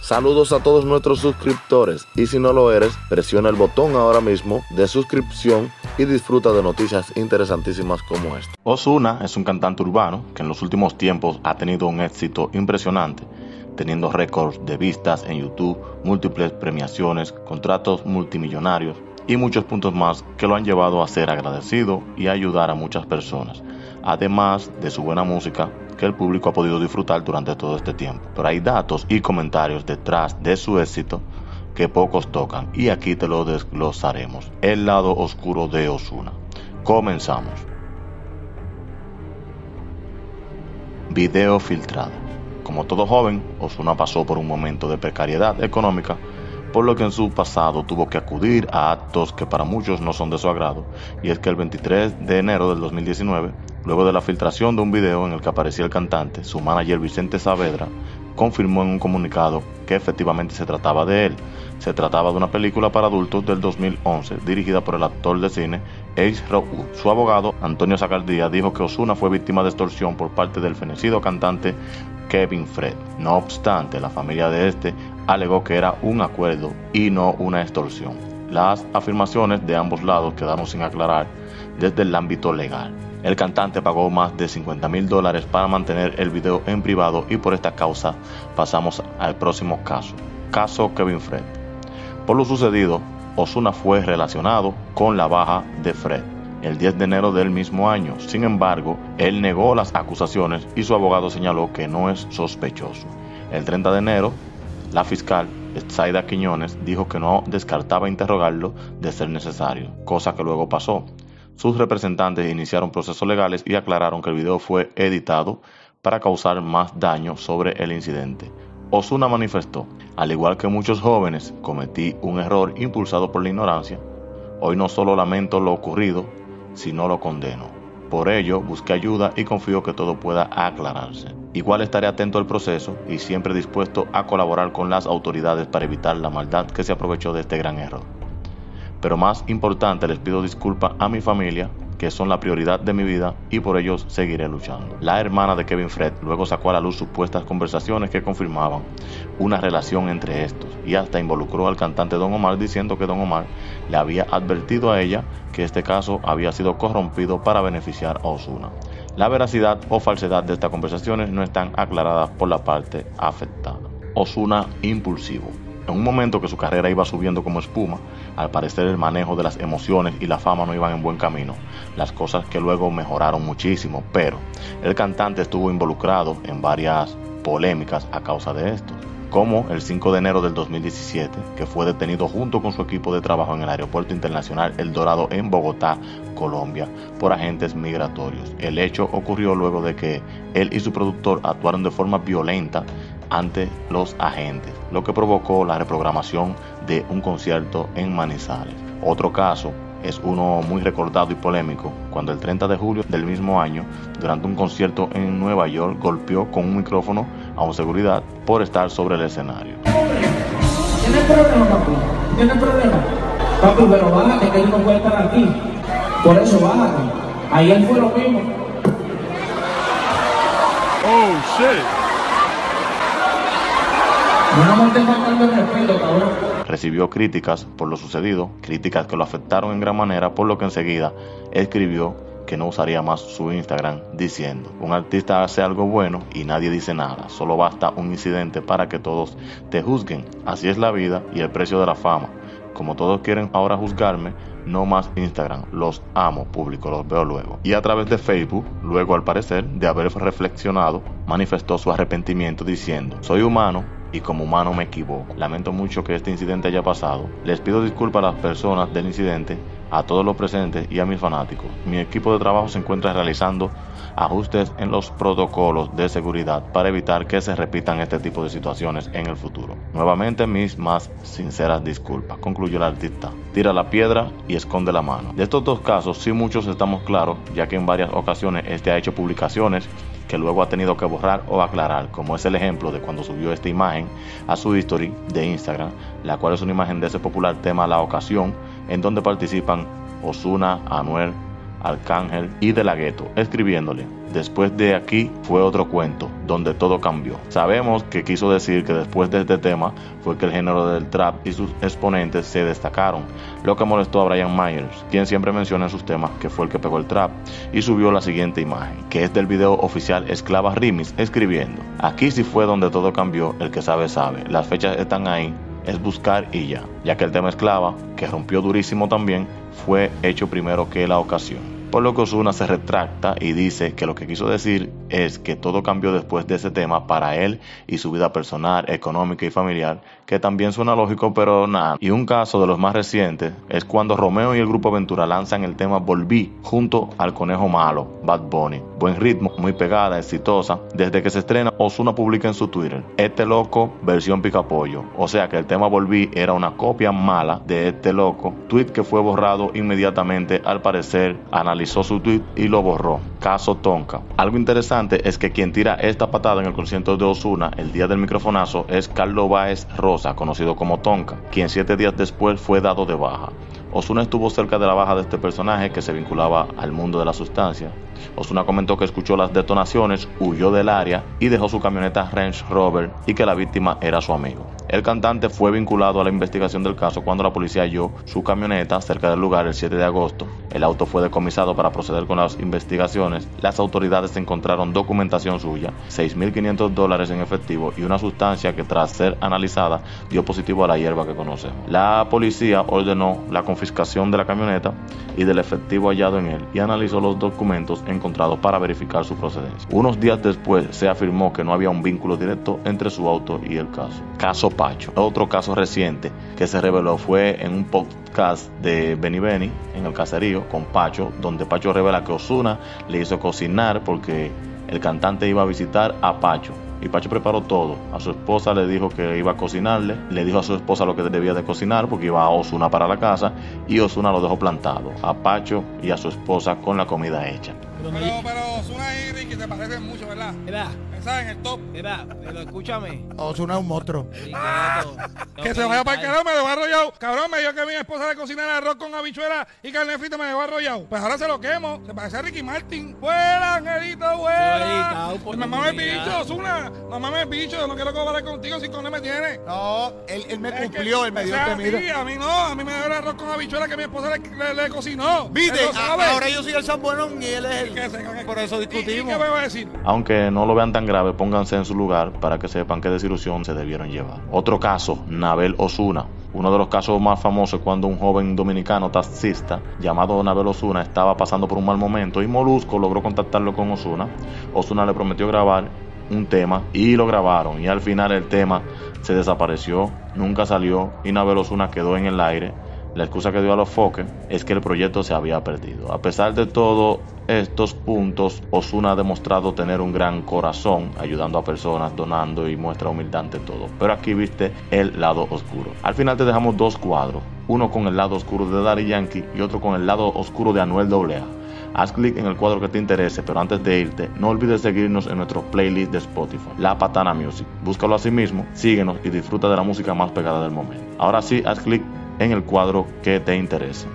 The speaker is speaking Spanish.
Saludos a todos nuestros suscriptores y si no lo eres, presiona el botón ahora mismo de suscripción y disfruta de noticias interesantísimas como esta. Ozuna es un cantante urbano que en los últimos tiempos ha tenido un éxito impresionante, teniendo récords de vistas en YouTube, múltiples premiaciones, contratos multimillonarios y muchos puntos más que lo han llevado a ser agradecido y a ayudar a muchas personas, además de su buena música que el público ha podido disfrutar durante todo este tiempo. Pero hay datos y comentarios detrás de su éxito que pocos tocan y aquí te lo desglosaremos. El lado oscuro de Ozuna. Comenzamos. Video filtrado. Como todo joven, Ozuna pasó por un momento de precariedad económica, por lo que en su pasado tuvo que acudir a actos que para muchos no son de su agrado, y es que el 23 de enero del 2019, luego de la filtración de un video en el que aparecía el cantante, su manager Vicente Saavedra confirmó en un comunicado que efectivamente se trataba de él. Se trataba de una película para adultos del 2011, dirigida por el actor de cine Ace Raúl. Su abogado, Antonio Zacardía, dijo que Ozuna fue víctima de extorsión por parte del fenecido cantante Kevin Fred. No obstante, la familia de este alegó que era un acuerdo y no una extorsión. Las afirmaciones de ambos lados quedaron sin aclarar desde el ámbito legal. El cantante pagó más de $50,000 para mantener el video en privado y por esta causa pasamos al próximo caso. Caso Kevin Fred. Por lo sucedido, Ozuna fue relacionado con la baja de Fred el 10 de enero del mismo año. Sin embargo, él negó las acusaciones y su abogado señaló que no es sospechoso. El 30 de enero, la fiscal Zaida Quiñones dijo que no descartaba interrogarlo de ser necesario, cosa que luego pasó. Sus representantes iniciaron procesos legales y aclararon que el video fue editado para causar más daño sobre el incidente. Ozuna manifestó: al igual que muchos jóvenes, cometí un error impulsado por la ignorancia. Hoy no solo lamento lo ocurrido, sino lo condeno. Por ello, busqué ayuda y confío que todo pueda aclararse. Igual estaré atento al proceso y siempre dispuesto a colaborar con las autoridades para evitar la maldad que se aprovechó de este gran error. Pero más importante, les pido disculpas a mi familia, que son la prioridad de mi vida, y por ellos seguiré luchando. La hermana de Kevin Fred luego sacó a la luz supuestas conversaciones que confirmaban una relación entre estos y hasta involucró al cantante Don Omar, diciendo que Don Omar le había advertido a ella que este caso había sido corrompido para beneficiar a Ozuna. La veracidad o falsedad de estas conversaciones no están aclaradas por la parte afectada. Ozuna impulsivo. En un momento que su carrera iba subiendo como espuma, al parecer el manejo de las emociones y la fama no iban en buen camino, las cosas que luego mejoraron muchísimo, pero el cantante estuvo involucrado en varias polémicas a causa de esto, como el 5 de enero del 2017, que fue detenido junto con su equipo de trabajo en el Aeropuerto Internacional El Dorado en Bogotá, Colombia, por agentes migratorios. El hecho ocurrió luego de que él y su productor actuaron de forma violenta ante los agentes, lo que provocó la reprogramación de un concierto en Manizales. Otro caso es uno muy recordado y polémico, cuando el 30 de julio del mismo año, durante un concierto en Nueva York, golpeó con un micrófono a un seguridad por estar sobre el escenario. ¿Tienes problema, papi? ¿Tienes problema? Papi, pero bájate, que él no puede estar aquí. Por eso bájate. Ayer fue lo mismo. Oh, shit. No me estés faltando el respeto, cabrón. Recibió críticas por lo sucedido, críticas que lo afectaron en gran manera, por lo que enseguida escribió que no usaría más su Instagram, diciendo: un artista hace algo bueno y nadie dice nada, solo basta un incidente para que todos te juzguen. Así es la vida y el precio de la fama. Como todos quieren ahora juzgarme, no más Instagram, los amo, público, los veo luego. Y a través de Facebook, luego al parecer de haber reflexionado, manifestó su arrepentimiento diciendo: soy humano y como humano me equivoco. Lamento mucho que este incidente haya pasado. Les pido disculpas a las personas del incidente, a todos los presentes y a mis fanáticos. Mi equipo de trabajo se encuentra realizando ajustes en los protocolos de seguridad para evitar que se repitan este tipo de situaciones en el futuro. Nuevamente mis más sinceras disculpas, concluyó el artista. Tira la piedra y esconde la mano. De estos dos casos sí muchos estamos claros, ya que en varias ocasiones este ha hecho publicaciones que luego ha tenido que borrar o aclarar, como es el ejemplo de cuando subió esta imagen a su history de Instagram, la cual es una imagen de ese popular tema La Ocasión, en donde participan Ozuna, Anuel, Arcángel y De La Ghetto, escribiéndole: después de aquí fue otro cuento, donde todo cambió. Sabemos que quiso decir que después de este tema fue que el género del trap y sus exponentes se destacaron, lo que molestó a Brian Myers, quien siempre menciona en sus temas que fue el que pegó el trap, y subió la siguiente imagen, que es del video oficial Esclava Remix, escribiendo: aquí sí fue donde todo cambió, el que sabe sabe, las fechas están ahí, es buscar y ya que el tema Esclava, que rompió durísimo también, fue hecho primero que la ocasión. Por lo que Ozuna se retracta y dice que lo que quiso decir es que todo cambió después de ese tema para él y su vida personal, económica y familiar, que también suena lógico, pero nada. Y un caso de los más recientes es cuando Romeo y el Grupo Aventura lanzan el tema Volví junto al Conejo Malo, Bad Bunny. Buen ritmo, muy pegada, exitosa. Desde que se estrena, Ozuna publica en su Twitter: Este Loco versión Picapollo. O sea que el tema Volví era una copia mala de Este Loco, tweet que fue borrado inmediatamente. Al parecer analizó su tweet y lo borró. Caso Tonka. Algo interesante es que quien tira esta patada en el concierto de Ozuna el día del microfonazo es Carlos Báez Rosa, conocido como Tonka, quien 7 días después fue dado de baja. Ozuna estuvo cerca de la baja de este personaje que se vinculaba al mundo de la sustancia. Ozuna comentó que escuchó las detonaciones, huyó del área y dejó su camioneta Range Rover y que la víctima era su amigo. El cantante fue vinculado a la investigación del caso cuando la policía halló su camioneta cerca del lugar el 7 de agosto. El auto fue decomisado para proceder con las investigaciones. Las autoridades encontraron documentación suya, $6,500 en efectivo y una sustancia que, tras ser analizada, dio positivo a la hierba que conocemos. La policía ordenó la confiscación de la camioneta y del efectivo hallado en él y analizó los documentos encontrados para verificar su procedencia. Unos días después se afirmó que no había un vínculo directo entre su auto y el caso. Caso Pacho. Otro caso reciente que se reveló fue en un podcast de Benny Benny, en El Caserío, con Pacho, donde Pacho revela que Ozuna le hizo cocinar porque el cantante iba a visitar a Pacho. Y Pacho preparó todo. A su esposa le dijo que iba a cocinarle, le dijo a su esposa lo que debía de cocinar porque iba a Ozuna para la casa, y Ozuna lo dejó plantado a Pacho y a su esposa con la comida hecha. Pero Ozuna y Ricky se parecen mucho, ¿verdad? Mira, Esa en el top. mira, pero escúchame. Ozuna es un monstruo. Que se vaya para el carajo, me dejó arrollado. Cabrón, me dijo que mi esposa le cocinara arroz con habichuela y carne frita, me dejó arrollado. Pues ahora se lo quemo. Se parece a Ricky Martin. ¡Fuera, Angelito, fuera! Mamá me bicho, Ozuna. Mamá me bicho. Yo no quiero cobrar contigo si con él me tiene. No, él me cumplió, él me dio el Sí, a mí no. A mí me dio el arroz con habichuela que mi esposa le cocinó. ¿Viste? Él lo sabe. Ahora yo soy el San Buenón y él es el... Que se- Por eso discutimos. ¿Y qué me va a decir? Aunque no lo vean tan grave, pónganse en su lugar para que sepan qué desilusión se debieron llevar. Otro caso, Nabel Ozuna. Uno de los casos más famosos es cuando un joven dominicano taxista llamado Nabel Ozuna estaba pasando por un mal momento y Molusco logró contactarlo con Ozuna. Ozuna le prometió grabar un tema y lo grabaron, y al final el tema se desapareció, nunca salió y Nabel Ozuna quedó en el aire. La excusa que dio a los foques es que el proyecto se había perdido. A pesar de todos estos puntos, Ozuna ha demostrado tener un gran corazón, ayudando a personas, donando y muestra humildad ante todo. Pero aquí viste el lado oscuro. Al final te dejamos 2 cuadros, uno con el lado oscuro de Daddy Yankee y otro con el lado oscuro de Anuel AA. Haz clic en el cuadro que te interese, pero antes de irte, no olvides seguirnos en nuestro playlist de Spotify, La Patana Music. Búscalo así mismo, síguenos y disfruta de la música más pegada del momento. Ahora sí, haz clic en el cuadro que te interese.